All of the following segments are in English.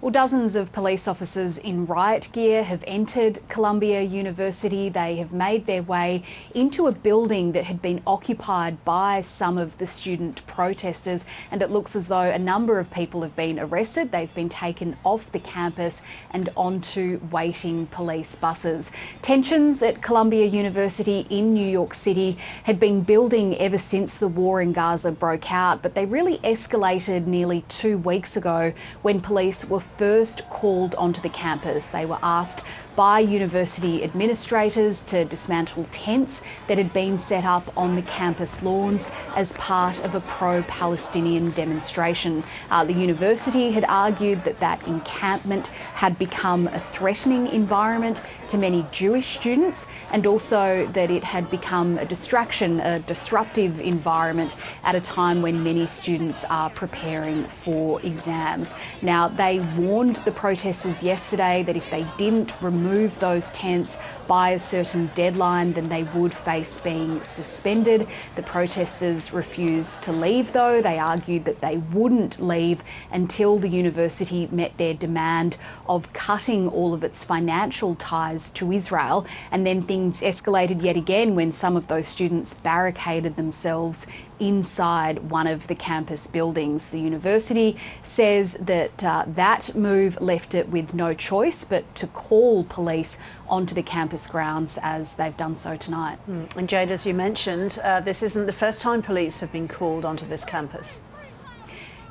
Well, dozens of police officers in riot gear have entered Columbia University. They have made their way into a building that had been occupied by some of the student protesters, and it looks as though a number of people have been arrested. They've been taken off the campus and onto waiting police buses. Tensions at Columbia University in New York City had been building ever since the war in Gaza broke out, but they really escalated nearly 2 weeks ago when police were first called onto the campus. They were asked by university administrators to dismantle tents that had been set up on the campus lawns as part of a pro-Palestinian demonstration. The university had argued that that encampment had become a threatening environment to many Jewish students, and also that it had become a distraction, a disruptive environment at a time when many students are preparing for exams. Now, they warned the protesters yesterday that if they didn't remove those tents by a certain deadline, then they would face being suspended. The protesters refused to leave, though. They argued that they wouldn't leave until the university met their demand of cutting all of its financial ties to Israel. And then things escalated yet again when some of those students barricaded themselves inside one of the campus buildings. The university says that that move left it with no choice but to call police onto the campus grounds, as they've done so tonight. And Jade, as you mentioned, this isn't the first time police have been called onto this campus.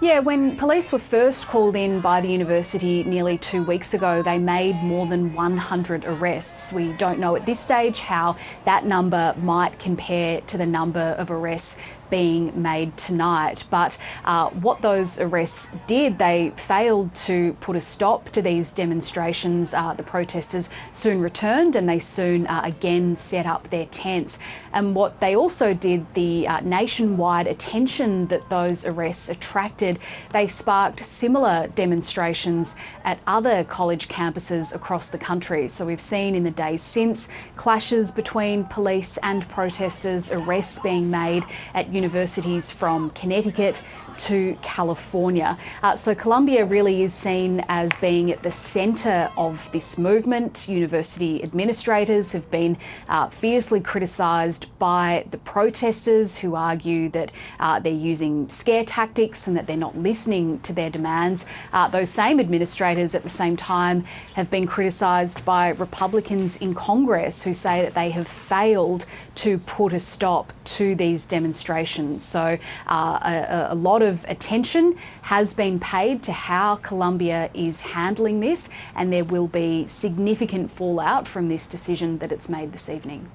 Yeah, when police were first called in by the university nearly 2 weeks ago, they made more than 100 arrests. We don't know at this stage how that number might compare to the number of arrests being made tonight. But what those arrests did, they failed to put a stop to these demonstrations. The protesters soon returned and they soon again set up their tents. And what they also did, the nationwide attention that those arrests attracted, they sparked similar demonstrations at other college campuses across the country. So we've seen in the days since clashes between police and protesters, arrests being made at universities from Connecticut to California. So Columbia really is seen as being at the centre of this movement. University administrators have been fiercely criticised by the protesters, who argue that they're using scare tactics and that they're not listening to their demands. Those same administrators at the same time have been criticised by Republicans in Congress, who say that they have failed to put a stop to these demonstrations. So a lot of attention has been paid to how Columbia is handling this, and there will be significant fallout from this decision that it's made this evening.